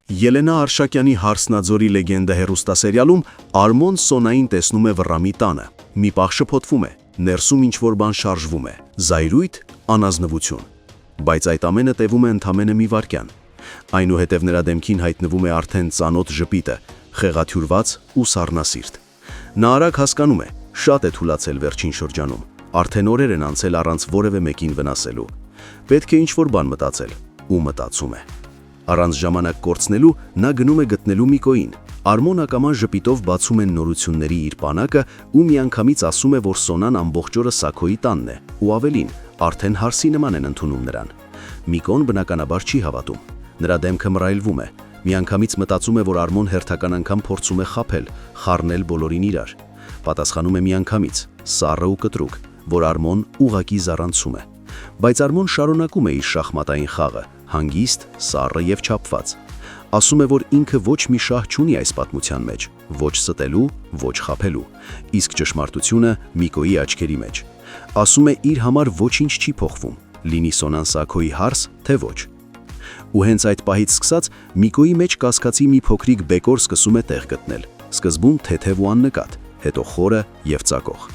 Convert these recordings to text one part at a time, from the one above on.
Ելենա Արշակյանի «Հարսնաձորի լեգենդա» հեռուստասերիալում Արմոն Սոնային տեսնում է վռամի տանը։ Մի պահ շփոթվում է, ներսում ինչ-որ բան շարժվում է, զայրույթ, անազնվություն։ Բայց այդ ամենը տևում է ընդամենը մի վայրկյան։ Այնուհետև նրա դեմքին հայտնվում է արդեն ծանոթ ժպիտը, խեղաթյուրված ու սառնասիրտ։ Նա արագ հասկանում է, շատ է թուլացել վերջին շրջանում, արդեն օրեր են անցել առանց որևէ մեկին վնասելու։ Պետք է ինչ-որ բան մտածել, ու մտածում է։ Առանց ժամանակ կորցնելու նա գնում է գտնելու Միկոյին։ Արմոն ակամա ժպիտով բացում են նորությունների իր բանակը ու միանգամից ասում է, որ Սոնան ամբողջ օրը Սաքոյի տանն է, ու ավելին, արդեն հարսի նման են ընդունում նրան։ Միկոն բնականաբար չի հավատում։ Նրա դեմքը մռայլվում է։ Միանգամից մտածում է, որ Արմոն հերթական անգամ փորձում է խաբել, խառնել բոլորին իրար։ Պատասխանում է միանգամից, սառը ու կտրուկ, որ Արմոն ուղղակի զառանցում է։ Բայց Արմոն շարունակում է իր շախմատային խաղը, հանգիստ, սառը եւ չափված։ Ասում է, որ ինքը ոչ մի շահ չունի այս պատմության մեջ, ոչ ստելու, ոչ խաբելու, իսկ ճշմարտությունը Միկոյի աչքերի մեջ։ Ասում է, իր համար ոչինչ չի փոխվում, լինի Սոնան Սաքոյի հարս, թե ոչ։ Ու հենց այդ պահից սկսած Միկոյի մեջ կասկածի մի փոքրիկ բեկոր սկսում է տեղ գտնել, սկզբում թեթև ու աննկատ, հետո խորը եւ ծակող։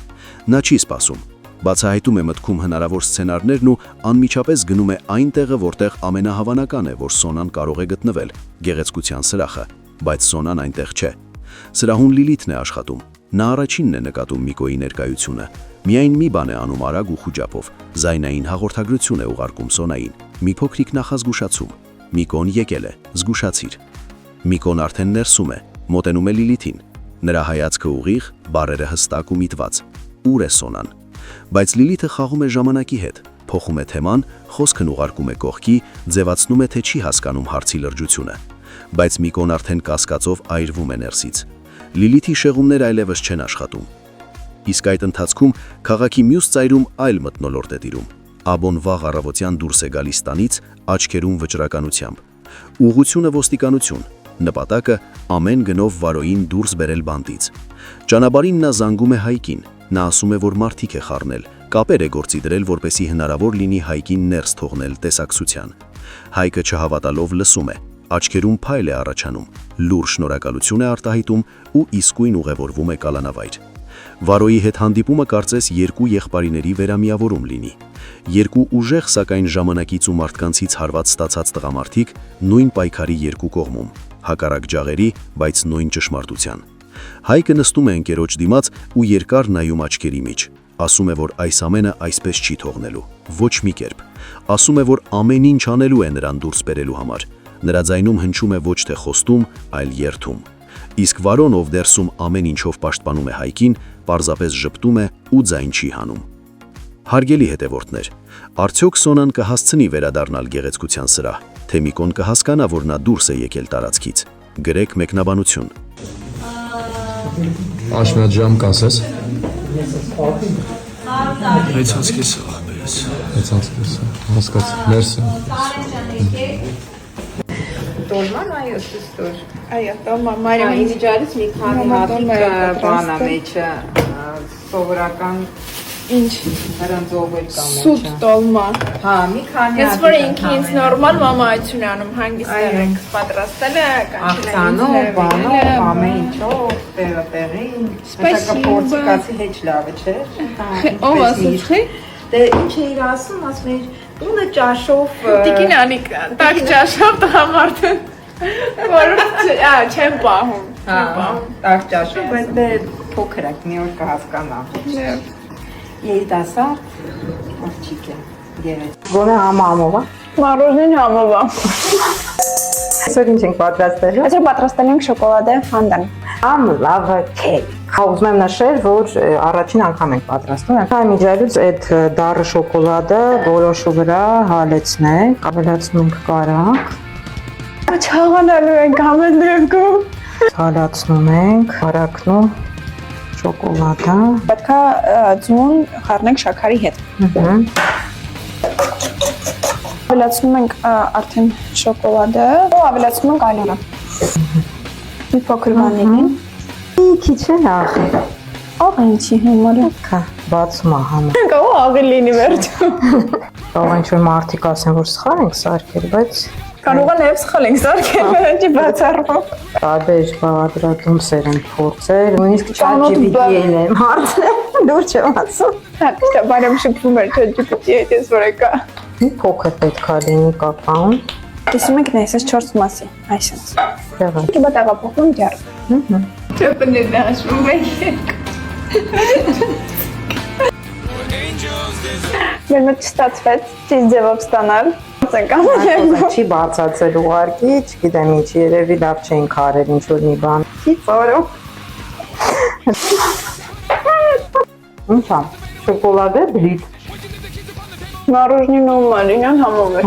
Նա չի սպասում, բացահայտում է մտքում հնարավոր սցենարներն ու անմիջապես գնում է այն տեղը, որտեղ ամենահավանական է, որ Սոնան կարող է գտնվել՝ գեղեցկության սրահը, բայց Սոնան այնտեղ չէ։ Սրահում Լիլիթն է աշխատում։ Նա առաջինն է նկատում Միկոյի ներկայությունը։ Միայն մի բան է անում արագ ու խուճապով, զայնային հաղորդագրություն է ուղարկում Սոնային, մի փոքրիկ նախազգուշացում։ Միկոն եկել է, զգուշացիր։ Միկոն արդեն ներսում է, մոտենում է Լիլիթին։ Նրա հայացքը ուղիղ, բառերը հստակ ու միտված։ Ուր է Սոնան։ Բայց Լիլիթը խաղում է ժամանակի հետ, փոխում է թեման, խոսքն ուղարկում է կողքի, ձևացնում է, թե չի հասկանում հարցի լրջությունը։ Բայց Միկոն արդեն կասկածով այրվում է ներսից։ Լիլիթի շեղումները այլևս չեն աշխատում։ Իսկ այդ ընթացքում քաղաքի մյուս ծայրում այլ մթնոլորտ է տիրում։ Աբոն վաղ առավոտյան դուրս է գալիս տանից, աչքերում վճռականությամբ։ Ուղղությունը ոստիկանություն, նպատակը ամեն գնով Վարոյին դուրս բերել բանտից։ Ճանապարհին նա զանգում է Հայկին, նա ասում է, որ մարդիկ է խառնել, կապեր է գործի դրել, որպեսզի հնարավոր լինի Հայկին ներս թողնել տեսակցության։ Հայկը չհավատալով լսում է, աչքերում փայլ է առաջանում, լուր շնորհակալություն է արտահայտում ու իսկույն ուղևորվում է կալանավայր։ Վարոյի հետ հանդիպումը կարծես երկու եղբայրների վերամիավորում լինի։ Երկու ուժեղ, սակայն ժամանակից ու մարդկանցից հարված ստացած տղամարդիկ նույն պայքարի երկու կողմում, հակառակ ջաղերի, բայց նույն ճշմարտության։ Հայկը նստում է ընկերոջ դիմաց ու երկար նայում աչքերի մեջ։ Ասում է, որ այս ամենը այսպես չի թողնելու, ոչ մի կերպ։ Ասում է, որ ամեն ինչ անելու է նրան դուրս բերելու համար։ Նրա ձայնում հնչում է ոչ թե խոստում, այլ երդում։ Իսկ Վարոն, ով դերսում ամեն ինչով պաշտպանում է Հայկին, պարզապես ժպտում է ու ձայն չի հանում։ Հարգելի հետևորդներ, արդյոք Սոնան կհասցնի վերադառնալ գեղեցկության սրահ, թե Միկոն կհասկանա, որ նա դուրս է եկել տարածքից։ Գրեք մեկնաբանություն։ Աշմետ ժամ կասես։ Հեծած կեսը աղբերես։ Հեծած կեսը, հասկաց, ներսը։ Տոլման այո, ստոր։ Այո, տոլմա, Մարիամ Ինձ ջարից մի քանի հատիկ բանա մեջը սովորական ինչ հրանձով էլ կա մեջը։ սուտ տոլմա։ Հա, մի քանի Ես որ ինքը ինձ նորմալ մամայություն է անում, հանգիստ ենք պատրաստել է, ականջանով, բանով, ամեն ինչով, տեղին։ Սպասի պորտիկացի հեչ լավ է, չէ՞։ Ով ասեցի։ Դե ինչ էիր ասում, ասում էիր, տունը ճաշով Տիկին Անիկ, տակ ճաշով տղամարդը։ Որ չեմ պահում, չեմ պահում։ տակ ճաշով, բայց դե փոքր եք, մի օր կհասկանա։ Երիտասարդ աղջիկ է, գերեզ։ Գոնե համով է։ Մառոժին համով է։ Այսօր ինչ ենք պատրաստել։ Այսօր պատրաստել ենք շոկոլադե ֆանդան։ Ամ լավ քեյք։ Ուզում եմ նշել, որ առաջին անգամ ենք պատրաստում։ Այն միջայլուց այդ դառը շոկոլադը գոլոշու վրա հալեցնենք, ավելացնում ենք կարակ։ Չաղանալու ենք ամեն դեպքում։ Հալացնում ենք, հարակնում շոկոլադը։ Պետք է ձուն խառնենք շաքարի հետ։ Ավելացնում ենք արդեն շոկոլադը, ու ավելացնում ենք ալյուրը։ Մի փոքր վանիլին։ Քիչ է լավ։ Աղ ինչի հիմարը։ Կա, բացում է համը։ Կա աղը լինի վերջում։ Կարող ինչ որ մարդիկ ասեն, որ սխալ ենք սարքել, բայց Կարող է նաև սխալ ենք զարգել, վերջի բացառվող։ Տարբեր բաղադրատոմսեր են փորձել, նույնիսկ Ծանոթ ChatGPT-ին եմ հարցնել, դուր չեմ ասում։ Հա, դա բարեմ շփվում էր ChatGPT-ի հետ, ես որ եկա։ Մի փոքր պետք է լինի կակաուն։ Տեսնում եք նա այսպես 4 մասի, այսպես։ Եղա։ Իբա տեղափոխվում ջար։ Չպնել հաշվում եք։ Մեր մոտ չստացվեց ճիշտ ձևով ստանալ։ Չի բացածել ուղարկի, չգիտեմ ինչ, երևի լավ չենք արել ինչ-որ մի բան։ Չի ծորում։ Ինչա, շոկոլադե բլիթ։ Մառոժնին ու մարինյան համով է։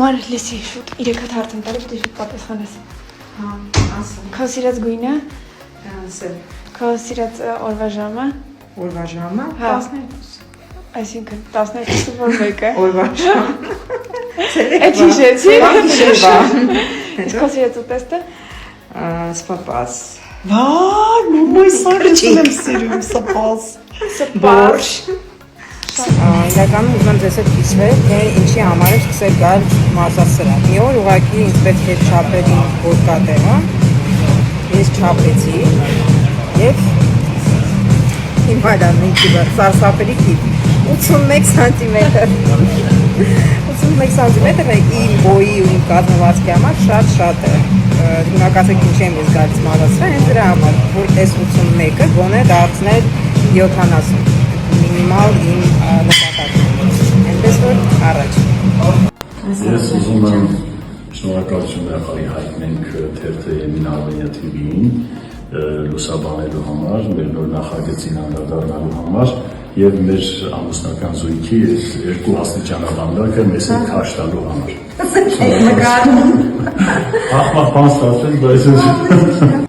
Մար լիսի շուտ 3 հատ հարց եմ տալու, դու շուտ պատասխանես։ Հա, ասեմ։ Քո սիրած գույնը, Ասեմ։ քո սիրած օրվա ժամը, Օրվա ժամը Հա։ 12։ այսինքն 12-ը որ մեկը։ Օրվա ժամ։ Այդ հիշեցի։ Շեշվա։ Քո սիրած ուտեստը, Սպապաս։ Vay, mumay sarıcın եմ սիրում, սպաս։ բորշ, Իրականում ուզում եմ ձեզ հետ կիսվել, թե ինչի համար է սկսել գալ մարզասրահ։ Մի օր ուղղակի ինձ պետք էր չափել իմ ոտկատեղը, ես չափեցի եւ հիմա դա մի կիլո սարսափելի կիպ 81 սանտիմետր 81 սանտիմետր է իմ բոյի ու իմ կազմվածքի համար շատ է։ Հիմա կասեք ինչ եմ ես գալիս մարզասրահ, հենց դրա համար, որ այս 81-ը գոնե դարձնել 70 մինիմալ իմ նպատակն է։ Այնպես որ առաջ։ Ես ուզում եմ շնորհակալություն նախարի հայտնենք թերթը Եմին Արմենիա TV-ին լուսաբանելու համար, մեր նոր նախագծին անդրադառնալու համար եւ մեր ամուսնական զույգի երկու աստիճանաբանդակը մեզ հետ քաշ տալու համար։ Ահա, բան ստացել, բայց